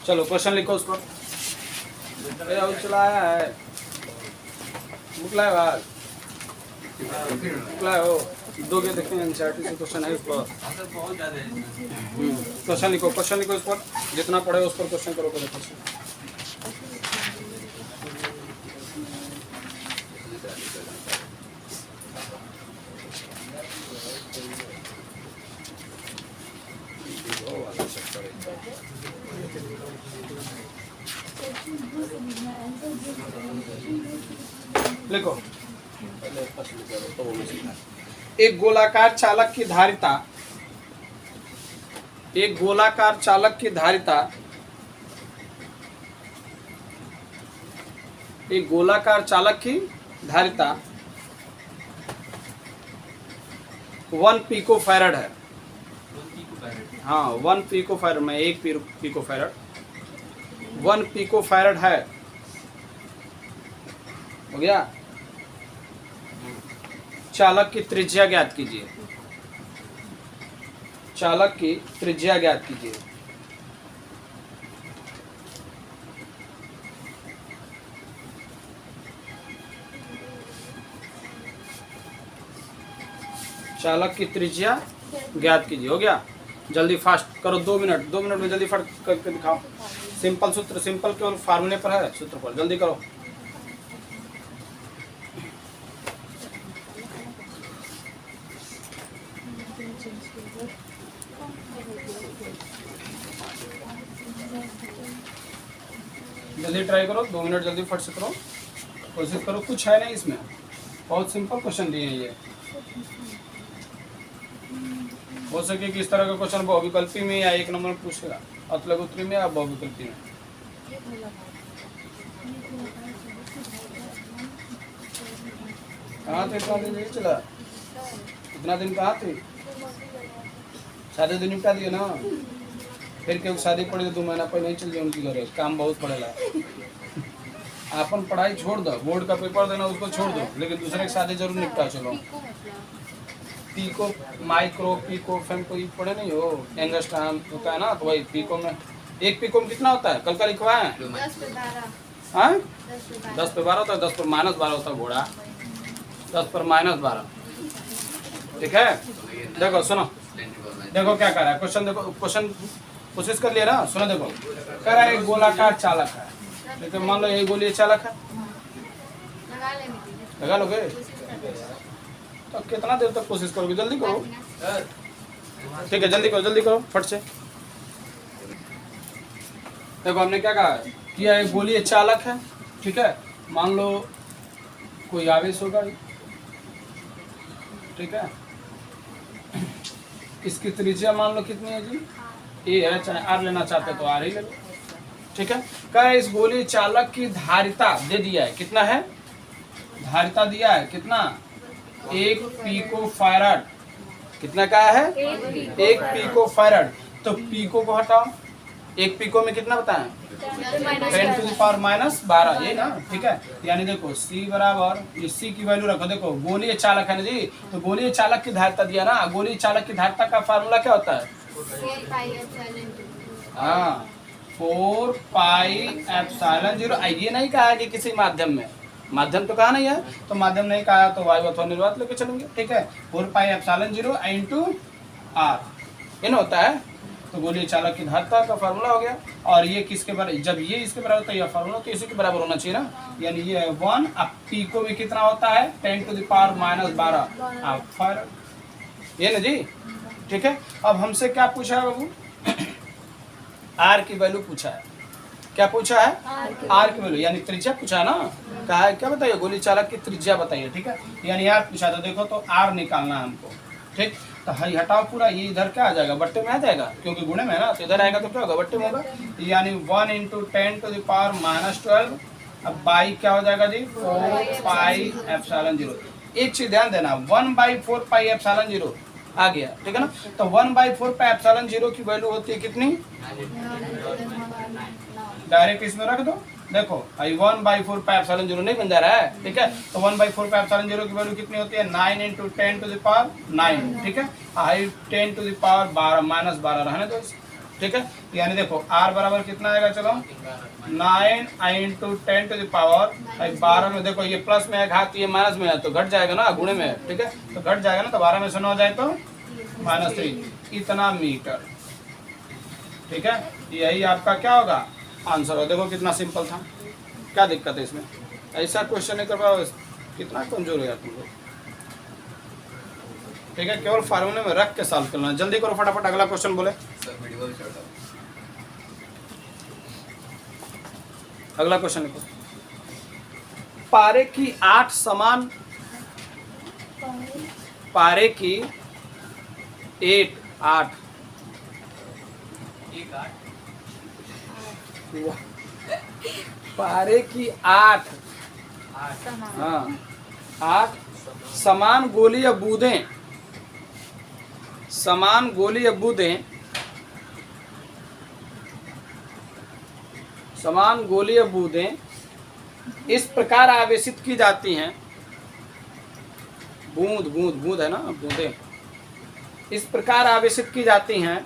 चलो क्वेश्चन लिखो उस पर। चलाया है बुक लाए आज बुक लाए हो दो के देखते हैं एनसीईआरटी से क्वेश्चन है उस पर। क्वेश्चन लिखो उस पर, जितना पढ़े उस पर क्वेश्चन करो पहले क्वेश्चन। लिखो एक गोलाकार चालक की धारिता एक गोलाकार चालक की धारिता एक गोलाकार चालक की धारिता 1 पिको फैरड है। हाँ 1 पिको फैरड में 1 पिको फैरड 1 पिको फैरड है। हो गया। चालक की त्रिज्या ज्ञात कीजिए। चालक की त्रिज्या ज्ञात कीजिए। चालक की त्रिज्या ज्ञात कीजिए। हो गया। जल्दी फास्ट करो, 2 मिनट में जल्दी फास्ट करके दिखाओ। सिंपल सूत्र, सिंपल केवल फार्मूले पर है, सूत्र पर जल्दी करो। जल्दी ट्राई करो, 2 मिनट जल्दी फट से करो, कोशिश करो। कुछ है नहीं इसमें, बहुत सिंपल क्वेश्चन दिए हैं ये। हो सके कि इस तरह का क्वेश्चन बहुविकल्पी में या 1 नंबर में पूछेगा, अतलगोत्री में या बहुविकल्पी में। कहाँ थे इतना दिन, नहीं चला इतना दिन, कहाँ थे? शादी दिन निपटा दिए ना, फिर क्यों शादी पड़ी तो 2 महीना पहले नहीं चल जाए उनकी घरे, काम बहुत पड़ेगा। अपन पढ़ाई छोड़ दो, बोर्ड का पेपर देना उसको छोड़ दो, लेकिन दूसरे की शादी जरूर निपटा चलो। पीको माइक्रो पिको फेमको ये पढ़े नहीं हो, एंगस्ट्रॉम होता है ना, तो वही पीको में 1 पीको में कितना होता है? कल का लिखवाए हैं 10 पे 12। हाँ 10 पे 12 होता है, 10 पर -12 होता है घोड़ा, 10 पर -12। ठीक है। देखो सुनो, देखो क्या कर रहा है क्वेश्चन, देखो क्वेश्चन कोशिश कर लिया ना। सुनो देखो, कह रहा है एक गोलाकार चालक है, लेकिन मान लो ये गोलीय चालक है, लगा लोगे तो कितना देर तक कोशिश करोगे? जल्दी करो। ठीक है जल्दी करो फट से। देखो हमने क्या कहा कि एक गोलीय चालक है, ठीक है। मान लो कोई आवेश होगा, ठीक है। इसकी त्रिज्या मान लो कितनी है जी, ए है, चाहे आर लेना चाहते तो आर ही ले लो, ठीक है। क्या इस गोलीय चालक की धारिता दे दिया है, कितना है? धारिता दिया है कितना? 1 पिको फैरड। कितना का है? 1 पिको फैरड। तो पिको को हटाओ, 1 पिको में कितना बताएं? 10⁻⁻12 ये ना, ठीक है। यानी देखो C बराबर, C की वैल्यू रखो। देखो गोलीय चालक है ना जी, तो गोलीय चालक की धारिता दिया ना, गोलीय चालक की धारिता का फार्मूला क्या होता है? हाँ 4πε0। ये नहीं कहा कि किसी माध्यम में, माध्यम तो कहा नहीं है, तो माध्यम नहीं कहा तो वायु अथवा निर्वात लेके चलेंगे, ठीक है। 4πε0 × r इन होता है। तो गोलीय चालक की धारिता का फार्मूला हो गया। और ये किसके बराबर? जब ये इसके बराबर तो यह फार्मूला तो इसी के बराबर होना चाहिए ना, यानी ये 1। अब पिको में कितना होता है? 10⁻⁻12 फैरड, ये ना जी, ठीक है। अब हमसे क्या पूछा है बाबू? आर की वैल्यू पूछा है। क्या पूछा है? आर की वैल्यू, यानी त्रिज्या पूछा ना। कहा है क्या बताइए? गोलीय चालक की त्रिज्या बताइए, ठीक है। यानी आर पूछा था, देखो तो आर निकालना है हमको, ठीक। तो हई हटाओ पूरा, ये इधर क्या आ जाएगा? बट्टे में आ जाएगा, क्योंकि गुणे में है ना, तो इधर आएगा तो क्या होगा? बट्टे में होगा। यानी 1 × 10⁻⁻12। अब बाई क्या हो जाएगा जी? 4πε0। एक चीज ध्यान देना, 1/4πε0 आ गया, ठीक है ना। तो 1/4πε0 की वैल्यू होती है कितनी? डायरेक्ट इसमें रख दो। देखो 1/4πε0 नहीं बन जा रहा है, ठीक है। तो 1/4πε0 की वैल्यू कितनी होती है? 9 × 10⁻9, ठीक है। 10⁻12 -12 रहने दो, ठीक है, यानी देखो r बराबर कितना आएगा, चलो 9 इंटू 10 टू द पावर 12 में, देखो ये प्लस में है घात, ये माइनस में है तो घट जाएगा ना, गुणे में है, ठीक है, तो घट जाएगा ना, तो 12 में से 9 जाए तो -3, इतना मीटर। ठीक है, यही आपका क्या होगा आंसर हो। देखो कितना सिंपल था, क्या दिक्कत है इसमें, ऐसा क्वेश्चन नहीं कर पाओ, कितना कमजोर हो यार तुम लोग। ठीक है, केवल फार्मूले में रख के सॉल्व करना, जल्दी करो फटाफट, अगला क्वेश्चन बोले। अगला क्वेश्चन लिखो। पारे की 8 समान, पारे की 8 पारे की 8 हाँ 8 समान गोलीय बूंदें, समान गोलीय बूंदें, समान गोलीय बूंदें इस प्रकार आवेशित की जाती हैं, बूंद बूंद बूंद है ना, बूंदें इस प्रकार आवेशित की जाती हैं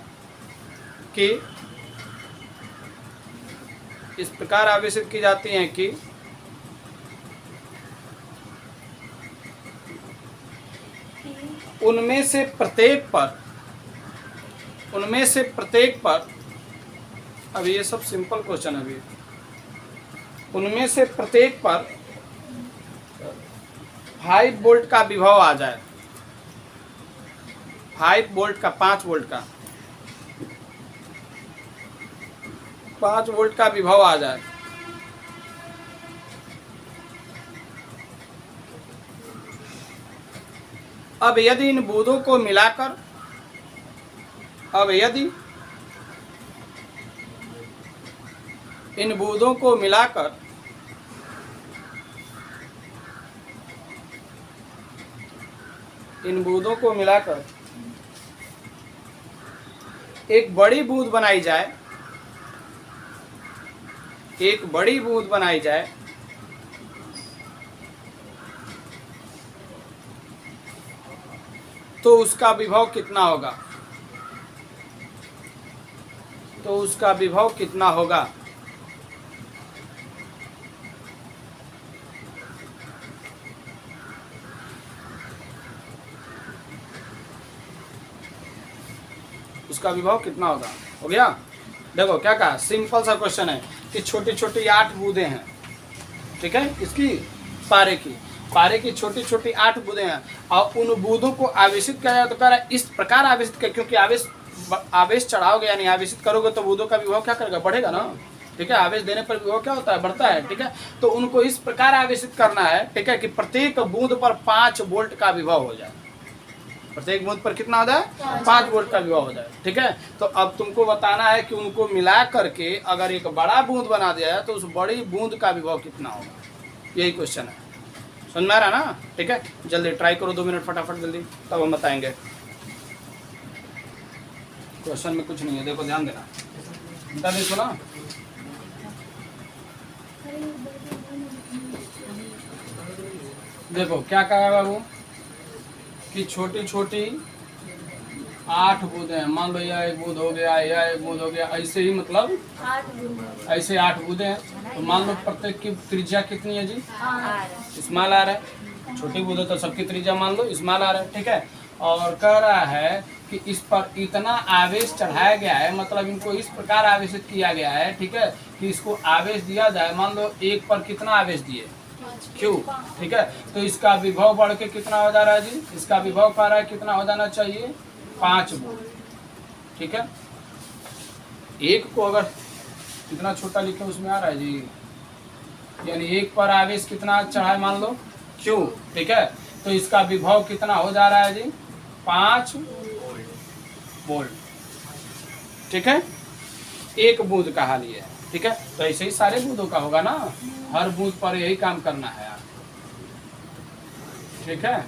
कि, इस प्रकार आवेशित की जाती हैं कि उनमें से प्रत्येक पर, अब ये सब सिंपल क्वेश्चन है अभी, उनमें से प्रत्येक पर 5 वोल्ट का विभव आ जाए, 5 वोल्ट का, 5 वोल्ट का, 5 वोल्ट का विभव आ जाए, अब यदि इन बूंदों को मिलाकर, अब यदि इन बूंदों को मिलाकर एक बड़ी बूंद बनाई जाए, एक बड़ी बूंद बनाई जाए, तो उसका विभव कितना होगा, तो उसका विभव कितना होगा। उसका विभव कितना होगा, हो गया। देखो क्या कहा, सिंपल सा क्वेश्चन है कि छोटी छोटी 8 बूंदें हैं, ठीक है, इसकी पारे की छोटी छोटी 8 बूंदें हैं, और उन बूंदों को आवेशित किया जाए, तो कह रहा है इस प्रकार आवेशित किया, क्योंकि आवेश चढ़ाओगे यानी आवेशित करोगे तो बूंदों का विभव क्या करेगा, बढ़ेगा ना, ठीक है, आवेश देने पर विभव क्या होता है, बढ़ता है, ठीक है, तो उनको इस प्रकार आवेशित करना है, ठीक है, कि प्रत्येक बूंद पर 5 वोल्ट का विभव हो जाए, प्रत्येक बूंद पर कितना हो जाए, 5 वोल्ट का विभव हो जाए, ठीक है। तो अब तुमको बताना है कि उनको मिला करके अगर एक बड़ा बूंद बना दिया जाए तो उस बड़ी बूंद का विभव कितना होगा, यही क्वेश्चन है, समझ में आ रहा ना, ठीक है, जल्दी ट्राई करो, 2 मिनट फटाफट जल्दी, तब हम बताएंगे। क्वेश्चन में कुछ नहीं है, देखो ध्यान देना, देखो ना, देखो क्या कहा बाबू कि छोटी छोटी 8 बूंदें हैं, मान लो यह एक बूंद हो गया, यह एक बूंद हो गया, ऐसे ही मतलब ऐसे 8 बूंदें हैं, तो मान लो प्रत्येक की त्रिज्या कितनी है जी, स्मॉल आर है, छोटी बूंदें तो सबकी त्रिज्या मान लो स्मॉल आर है, ठीक है, और कह रहा है कि इस पर इतना आवेश चढ़ाया गया है, मतलब इनको इस प्रकार आवेशित किया गया है, ठीक है, कि इसको आवेश दिया जाए, मान लो एक पर कितना आवेश दिए, Q, ठीक है, तो इसका विभव बढ़ के कितना हो जा रहा है जी, इसका विभव कह रहा है कितना हो जाना चाहिए, 5 वोल्ट, ठीक है, एक को अगर कितना छोटा लिखे उसमें आ रहा है जी, यानी एक पर आवेश कितना चढ़ाए मान लो Q, ठीक है, तो इसका विभव कितना हो जा रहा है जी, 5 वोल्ट, ठीक है, एक बूंद का हाल ये है, ठीक है, तो ऐसे ही सारे बूंदों का होगा ना, हर बूंद पर यही काम करना है यार, ठीक है,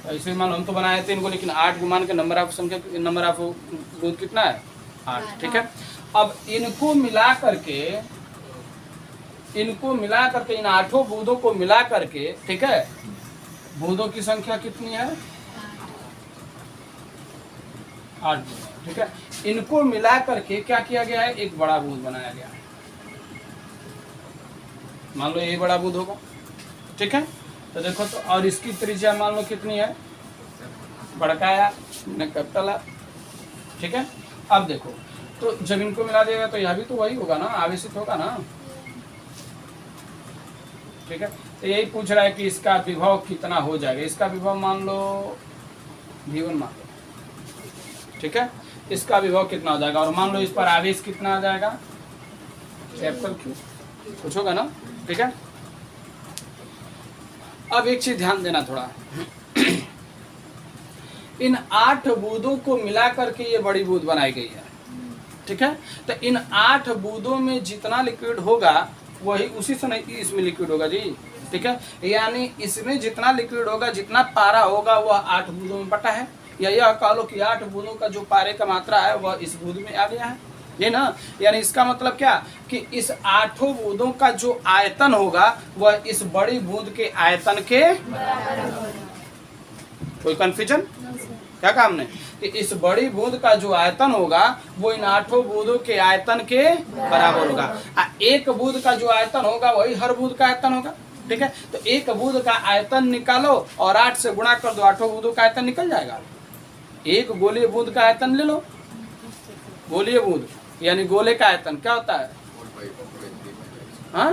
तो ऐसे मान हम तो बनाए थे इनको, लेकिन 8 गुमान के नंबर ऑफ संख्या, नंबर ऑफ बूंद कितना है, 8, ठीक है। अब इनको मिला करके इन 8 बूंदों को मिला करके, ठीक है, बूंदों की संख्या कितनी है, 8 बूंद, ठीक है। इनको मिला करके क्या किया गया है, एक बड़ा बूंद बनाया गया है। मान लो ये बड़ा बूंद होगा, ठीक है। तो देखो तो, और इसकी त्रिज्या मान लो कितनी है, बड़काया कैपिटल है, ठीक है। अब देखो तो जब इनको मिला देगा तो यह भी तो वही होगा ना, आवेशित होगा ना, ठीक है। तो यही पूछ रहा है कि इसका विभव कितना हो जाएगा। इसका विभव मान लो V1 मान लो, ठीक है। इसका विभव कितना हो जाएगा, और मान लो इस पर आवेश कितना आ जाएगा, कैपिटल Q, कुछ होगा ना, ठीक है। अब एक चीज ध्यान देना थोड़ा, इन 8 बूंदों को मिला करके ये बड़ी बूंद बनाई गई है, ठीक है। तो इन 8 बूंदों में जितना लिक्विड होगा वही उसी समय इसमें लिक्विड होगा जी, ठीक है। यानी इसमें जितना लिक्विड होगा, जितना पारा होगा वह 8 बूंदों में बटा है, या यह कह लो कि 8 बूंदों का जो पारे का मात्रा है वह इस बूंद में आ गया है, ये ना। यानी इसका मतलब क्या कि इस 8 बूंदों का जो आयतन होगा वह इस बड़ी बूंद के आयतन के, कोई कंफ्यूजन क्या काम ने, कि इस बड़ी बूंद का जो आयतन होगा वो इन 8 बूंदों के आयतन के बराबर होगा। एक बूंद का जो आयतन होगा वही हर बूंद का आयतन होगा, ठीक है। तो एक बूंद का आयतन निकालो और 8 से गुणा कर दो, 8 बूंदों का आयतन निकल जाएगा। एक गोलीय बूंद का आयतन ले लो, गोलीय बूंद यानी गोले का आयतन क्या होता है, हाँ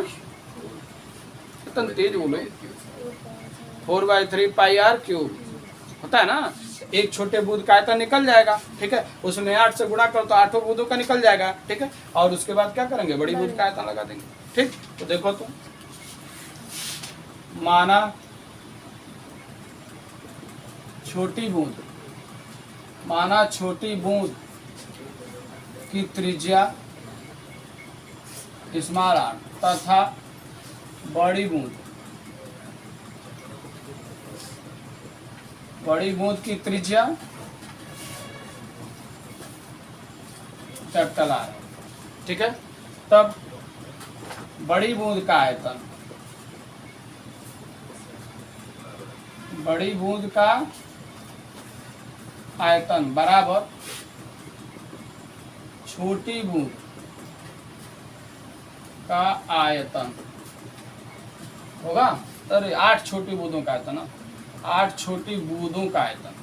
इतना तेज बोलो, 4/3 पाई r क्यूब होता है ना। एक छोटे बूंद का आयतन निकल जाएगा, ठीक है। उसमें 8 से गुणा करो तो 8 बूंदों का निकल जाएगा, ठीक है। और उसके बाद क्या करेंगे, बड़ी बूंद का आयतन लगा देंगे, ठीक। तो देखो तो माना छोटी बूंद, माना छोटी बूंद की त्रिज्या स्मॉल r तथा बड़ी बूंद, बड़ी बूंद की त्रिज्या कैपिटल R, ठीक है। तब बड़ी बूंद का आयतन, बड़ी बूंद का आयतन बराबर छोटी बूंद का आयतन होगा। अरे 8 छोटी बूंदों का आयतन, 8 छोटी बूंदों का आयतन,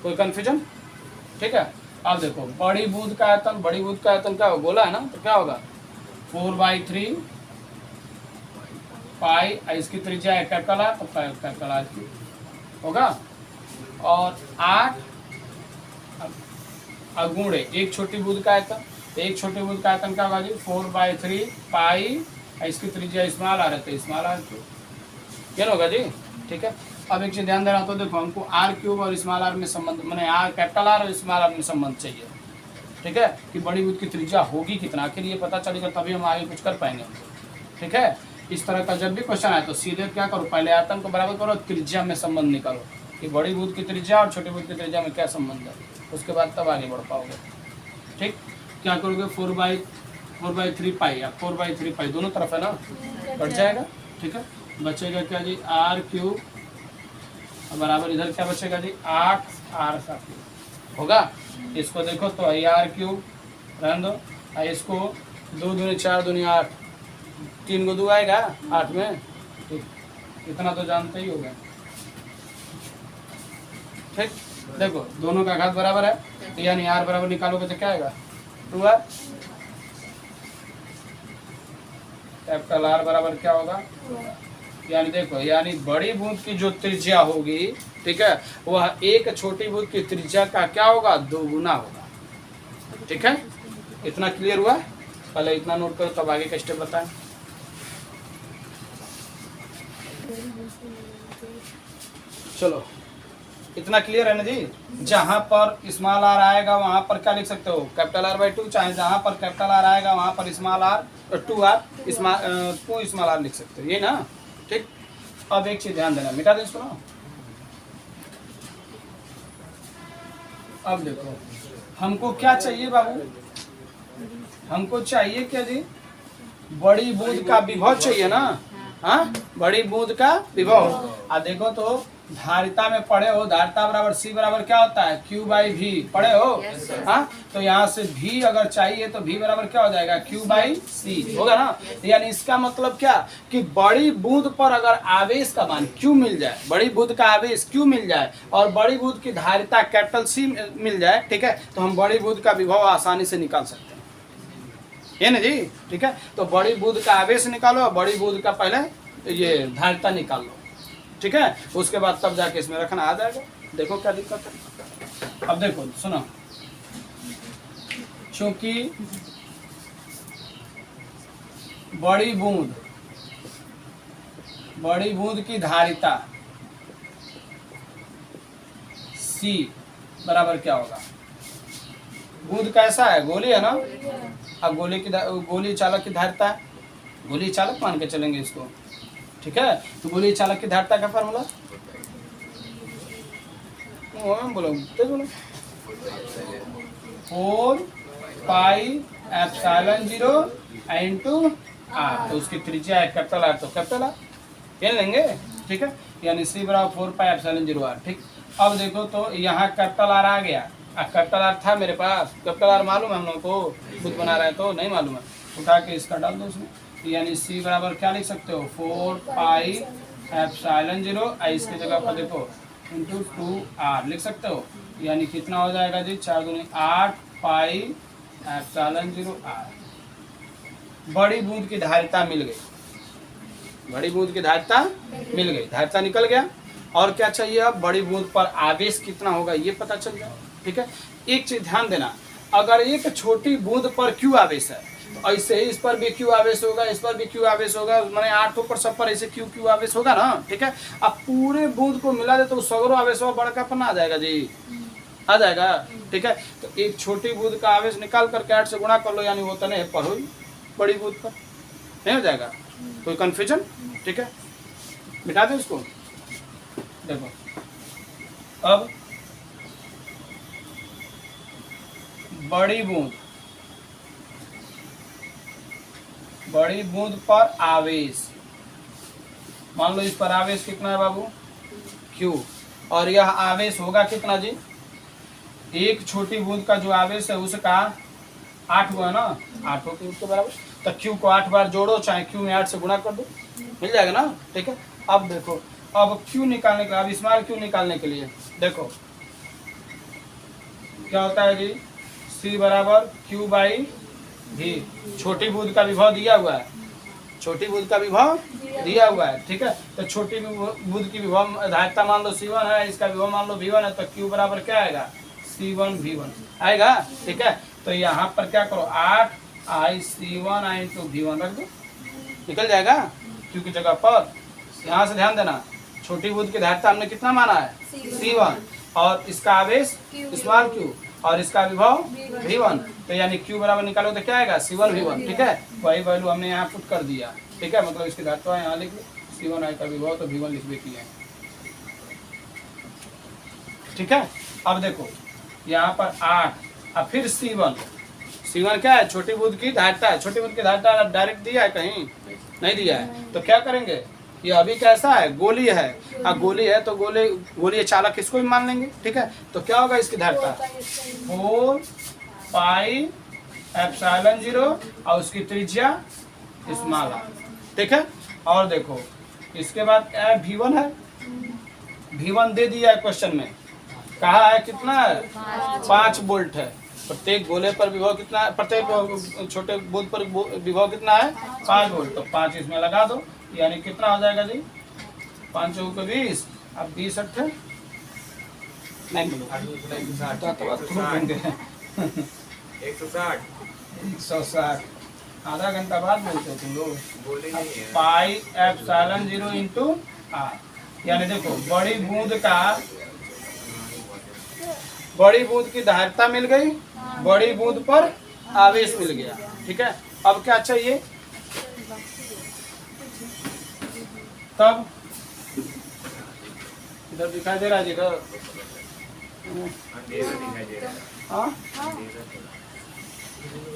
कोई कंफ्यूजन, ठीक है। अब देखो बड़ी बूंद का आयतन, बड़ी बूंद का आयतन क्या होगा, गोला है ना, तो क्या होगा 4/3 पाई, इसकी त्रिज्या है कैपिटल R, तो कैपिटल R की होगा। और 8 अगुणे एक छोटी बूंद का आयतन, एक छोटी बूंद का आयतन क्या होगा जी, 4/3 पाई, इसकी त्रिज्या स्मॉल r है तो स्मॉल r क्यूब, क्या होगा जी, ठीक है। अब एक चीज ध्यान देना, तो देखो हमको r क्यूब और स्मॉल r में संबंध, मैंने r कैपिटल R और स्मॉल r में संबंध चाहिए, ठीक है, कि बड़ी बूंद की त्रिज्या होगी कितना, आखिर ये पता चलेगा तभी हम आगे कुछ कर पाएंगे, ठीक है। इस तरह का जब भी क्वेश्चन आए तो सीधे क्या करो, पहले आयतन को बराबर करो, त्रिज्या में संबंध निकालो कि बड़ी बूंद की त्रिज्या और छोटी बूंद की त्रिज्या में क्या संबंध है, उसके बाद तब आगे बढ़ पाओगे, ठीक। क्या करोगे, 4/3 पाई या 4/3 पाई दोनों तरफ है ना, कट जाएगा, ठीक है। बचेगा क्या जी, r क्यूब बराबर इधर क्या बचेगा जी, 8r का क्यूब होगा। इसको देखो तो r क्यूब रहने दो, इसको 2 दूनी 4 दूनी 8, 3 को 2 आएगा 8 में, ठीक, इतना तो जानते ही होगा, ठीक। देखो दोनों का घात बराबर है, तो यानी r बराबर निकालोगे तो क्या आएगा, 2r, कैपिटल R बराबर क्या होगा, यानी देखो, यानी बड़ी बूंद की जो त्रिज्या होगी, ठीक है, वह एक छोटी बूंद की त्रिज्या का क्या होगा, 2 गुना होगा, ठीक है। इतना क्लियर हुआ, पहले इतना नोट करो तब आगे का स्टेप बताएं। चलो इतना क्लियर है ना जी। जहां पर स्मॉल r आएगा वहां पर क्या लिख सकते हो, कैपिटल R/2, चाहे जहां पर कैपिटल R आएगा वहां पर small r 2r small r लिख सकते हो, ये ना, ठीक। अब एक चीज ध्यान देना, मिटा दे इसको ना। अब देखो हमको क्या चाहिए बाबू, हमको चाहिए क्या जी, बड़ी बूंद का विभव चाहिए ना, हाँ बड़ी बूंद का विभव। देखो तो धारिता में पढ़े हो, धारिता बराबर सी बराबर क्या होता है, क्यू बाई वी, पढ़े हो? हाँ, तो यहाँ से भी अगर चाहिए तो भी बराबर क्या हो जाएगा, क्यू बाई सी होगा ना। यानी इसका मतलब क्या कि बड़ी बूंद पर अगर आवेश का मान क्यू मिल जाए, बड़ी बूंद का आवेश क्यू मिल जाए और बड़ी बूंद की धारिता कैपिटल सी मिल जाए, ठीक है, तो हम बड़ी बूंद का विभव आसानी से निकाल सकते हैं, ये ना जी, ठीक है। तो बड़ी बूंद का आवेश निकालो और बड़ी बूंद का पहले ये धारिता निकाल लो, ठीक है, उसके बाद तब जाके इसमें रखना आ जाएगा। देखो क्या दिक्कत है। अब देखो सुनो, क्योंकि बड़ी बूंद की धारिता C बराबर क्या होगा, बूंद कैसा है, गोली है ना, अब गोली चालक की धारिता है, गोली चालक मान के चलेंगे इसको, ठीक है। तो गोली चालक की धारिता का फार्मूला बोलो, 4 पाई एप्सिलॉन 0 इनटू आर, तो उसकी त्रिज्या है कैपिटल आर, तो कैपिटल आर ये लेंगे, ठीक है। यानी सी बराबर 4 पाई एप्सिलॉन 0 आर, ठीक। अब देखो तो यहाँ कैपिटल आर आ गया, कैपिटल आर था मेरे पास, कैपिटल आर मालूम है हम लोग को, खुद बना रहे तो नहीं मालूम है, उठा के इसका डाल दो उसमें। यानी सी बराबर क्या लिख सकते हो, 4 पाई एप्सिलॉन 0, इसकी जगह पर देखो इंटू 2r लिख सकते हो। यानी कितना हो जाएगा जी, 4 दूनी 8 पाई एप्सिलॉन 0 r। बड़ी बूंद की धारिता मिल गई, बड़ी बूंद की धारिता मिल गई, धारिता निकल गया। और क्या चाहिए, अब बड़ी बूंद पर आवेश कितना होगा ये पता चल जाए, ठीक है। एक चीज ध्यान देना, अगर एक छोटी बूंद पर क्यू आवेश है तो ऐसे ही इस पर भी क्यू आवेश होगा, इस पर भी क्यू आवेश होगा, मैंने 8 पर सब पर ऐसे क्यू आवेश होगा ना, ठीक है। अब पूरे बूंद को मिला दे तो सगरो आवेश बड़का पन आ जाएगा जी, आ जाएगा, ठीक है। तो एक छोटी बूंद का आवेश निकाल करके 8 से गुणा कर लो, यानी वो तने पर हो बड़ी बूंद पर, नहीं हो जाएगा कोई कंफ्यूजन, ठीक है। मिटा दे उसको। देखो अब बड़ी बूंद पर आवेश, मान लो इस पर आवेश कितना है बाबू, Q, और यह आवेश होगा कितना जी, एक छोटी बूंद का जो आवेश है उसका 8 हुआ ना, 8 के बराबर, तो Q को 8 बार जोड़ो, चाहे Q में 8 से गुणा कर दो, मिल जाएगा ना, ठीक है। अब देखो, अब Q निकालने के लिए, अब स्मॉल Q निकालने के लिए देखो क्या होता है जी, C बराबर Q बाई भी, छोटी बूंद का विभव दिया हुआ है, छोटी बूंद का विभव दिया हुआ है, ठीक है। तो छोटी बूंद की विभव धारिता मान लो C1 है, इसका विभव मान लो V1 है, तो Q बराबर क्या आएगा, C1 V1 आएगा, ठीक है। तो यहाँ पर क्या करो, 8 I C1 I into V1 रख दो, निकल जाएगा Q की जगह पर। यहाँ से ध्यान देना, छोटी बूंद की धारिता हमने कितना माना है, C1, और इसका आवेश स्मॉल Q, और इसका विभव V1, तो यानी Q बराबर निकालो तो क्या आएगा, C1 V1, ठीक है। वही वैल्यू हमने यहाँ पुट कर दिया, ठीक है, मतलब इसकी धारिता यहाँ लिख लो, C1 I का विभव तो V1 लिख किया, ठीक है। अब देखो यहाँ पर 8, अब फिर C1 क्या है, छोटी बूंद की धारिता है, छोटी बूंद की धारिता डायरेक्ट दिया है, कहीं नहीं दिया है, तो क्या करेंगे, ये अभी कैसा है, गोली है, अब गोली है तो गोली चालक इसको भी मान लेंगे, ठीक है। तो क्या होगा इसकी धारिता, 4 पाई एप्सिलॉन 0 और उसकी त्रिज्या स्मॉल r, ठीक है। और देखो इसके बाद V1 है, V1 दे दिया है क्वेश्चन में, कहा है कितना है, 5 वोल्ट है, प्रत्येक गोले पर विभव कितना है, प्रत्येक छोटे बूंद पर विभव कितना है, 5 वोल्ट, तो 5 इसमें लगा दो, यानी कितना हो जाएगा जी, 5 चौके 20, अब 20 अट्ठे नहीं बोलो 160 आधा घंटा बाद बोलते हो तुम लोग। पाई एप्सिलॉन 0 इंटू आर, यानी देखो बड़ी बूंद की धारिता मिल गई, बड़ी बूंद पर आवेश मिल गया, ठीक है। अब क्या चाहिए, तब इधर दिखाई दे रहा है इधर, हाँ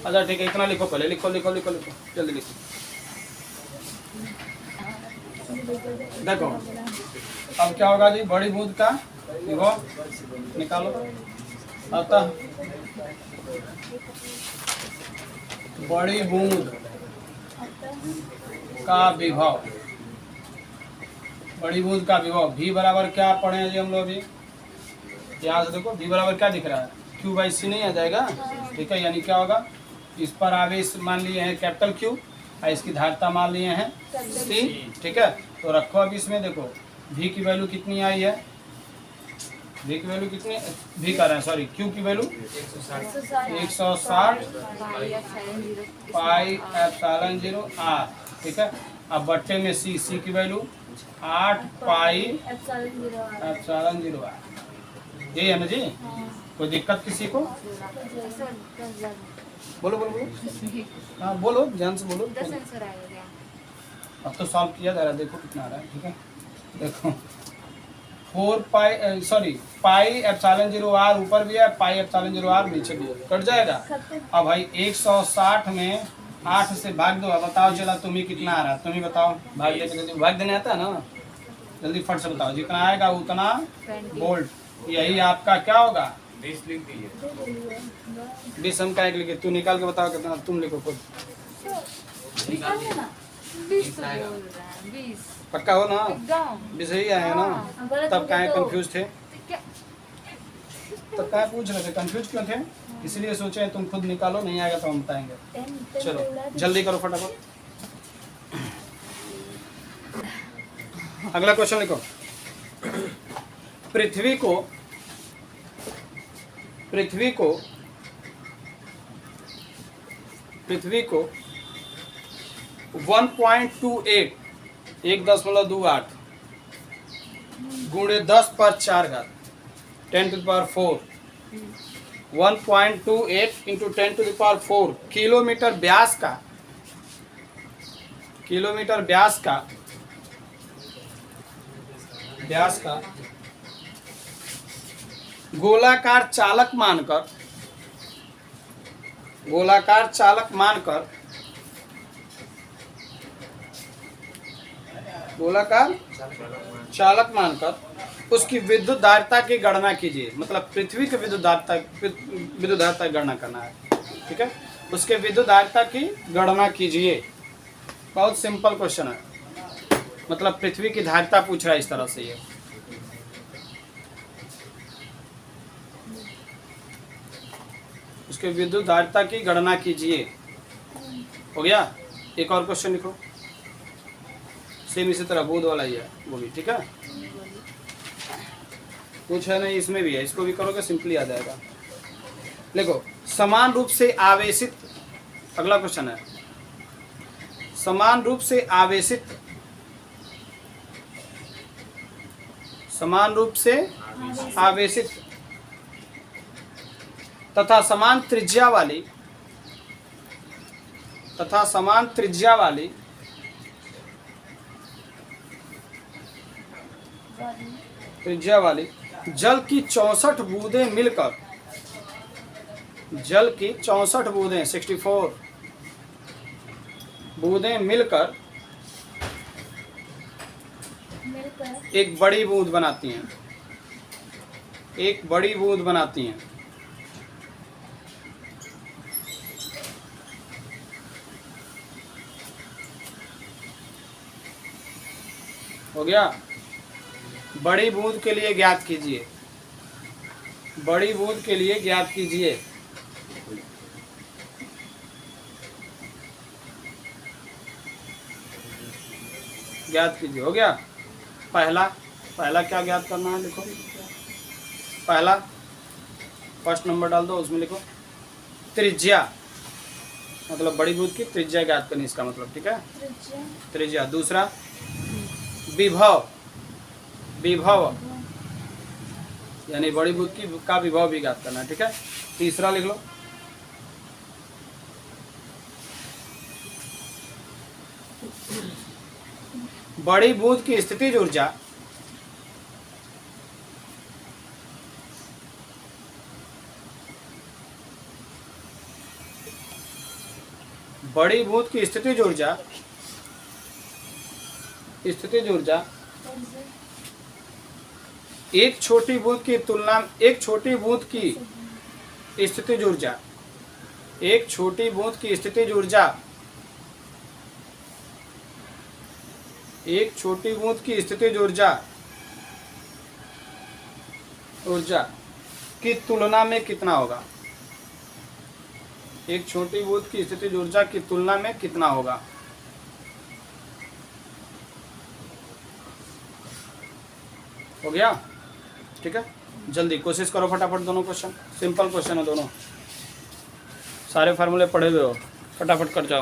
अच्छा ठीक है, इतना लिखो पहले, लिखो लिखो लिखो लिखो जल्दी लिखो। देखो अब क्या होगा जी, बड़ी बूंद का विभव निकालो। अतः बड़ी बूंद का विभव, बड़ी बूंद का विभव v बराबर क्या पढ़े हैं जी हम लोग अभी, यहाँ से देखो v बराबर क्या दिख रहा है, q बाई सी नहीं आ जाएगा, ठीक है। यानी क्या होगा, इस पर आवेश मान लिए हैं कैपिटल Q और इसकी धारिता मान लिए हैं C, ठीक है। तो रखो अब इसमें देखो v की वैल्यू कितनी आई है, v की वैल्यू कितनी, v कर रहे हैं सॉरी, q की वैल्यू 160 पाई एप्सिलॉन 0 r, ठीक है। अब बट्टे में c, c की वैल्यू 8 पाई एप्सिलॉन 0 r, यही है ना जी। कोई दिक्कत किसी को? बोलो बोलो बोलो, हाँ बोलो ध्यान से बोलो। 10 आंसर आएगा। अब तो सॉल्व किया जा रहा है, देखो कितना आ रहा है, ठीक है। देखो 4 पाई सॉरी पाई एप्सिलॉन 0 r ऊपर भी है, पाई एप्सिलॉन 0 r नीचे भी है, कट जाएगा। अब भाई 160 में 8 से भाग दो, अब बताओ चला तुम्हें कितना आ रहा है, तुम ही बताओ। भाग देने भाग देने आता है ना, जल्दी फट से बताओ, जितना आएगा उतना वोल्ट, यही आपका क्या होगा 20 लिख दिए। 20 हम का एक लिखे, तू निकाल के बताओ कितना, तुम लिखो खुद। 20 तो बोल रहा है 20 पक्का हो ना, एकदम 20 ही आया ना, तब काहे कंफ्यूज थे, तब काहे पूछ रहे थे, कंफ्यूज क्यों थे? इसलिए सोचे तुम खुद निकालो, नहीं आएगा तो हम बताएंगे। चलो जल्दी करो फटाफट। अगला क्वेश्चन लिखो। पृथ्वी को 1.28 1.28 गुणे 10 पर 4 घात 10 to the power 4 1.28 into 10 to the power 4 kilometre व्यास का गोलाकार चालक मानकर उसकी विद्युत धारिता की गणना कीजिए। मतलब पृथ्वी की विद्युत धारिता की गणना करना है, ठीक है। उसके विद्युत धारिता की गणना कीजिए, बहुत सिंपल क्वेश्चन है। मतलब पृथ्वी की धारिता पूछ रहा है इस तरह से, ये उसके विद्युत धारिता की गणना कीजिए, हो गया। एक और क्वेश्चन लिखो, सेम इसी तरह बोध वाला ही है वो भी, ठीक है। कुछ है नहीं, इसमें भी है, इसको भी करोगे सिंपली आ जाएगा। देखो समान रूप से आवेशित, अगला क्वेश्चन है, समान रूप से आवेशित तथा समान त्रिज्या वाली जल की 64 बूंदें मिलकर 64 बूंदें मिलकर एक बड़ी बूंद बनाती हैं। हो गया। बड़ी बूंद के लिए ज्ञात कीजिए, हो गया। पहला क्या ज्ञात करना है, लिखो। पहला फर्स्ट नंबर डाल दो, उसमें लिखो त्रिज्या, मतलब बड़ी बूंद की त्रिज्या ज्ञात करनी, इसका मतलब, ठीक है, त्रिज्या। दूसरा विभव यानी बड़ी बूंद का विभव भी ज्ञात करना है, ठीक है। तीसरा लिख लो बड़ी बूंद की स्थितिज ऊर्जा, एक छोटी बूंद की तुलना, एक छोटी बूंद की स्थितिज ऊर्जा, एक छोटी बूंद की स्थितिज ऊर्जा, एक छोटी बूंद की स्थितिज ऊर्जा की तुलना में कितना होगा? एक छोटी बूंद की स्थितिज ऊर्जा की तुलना में कितना होगा? हो गया? ठीक है, जल्दी कोशिश करो फटाफट। दोनों क्वेश्चन सिंपल क्वेश्चन है, दोनों सारे फार्मूले पढ़े हुए हो, फटाफट कर जाओ।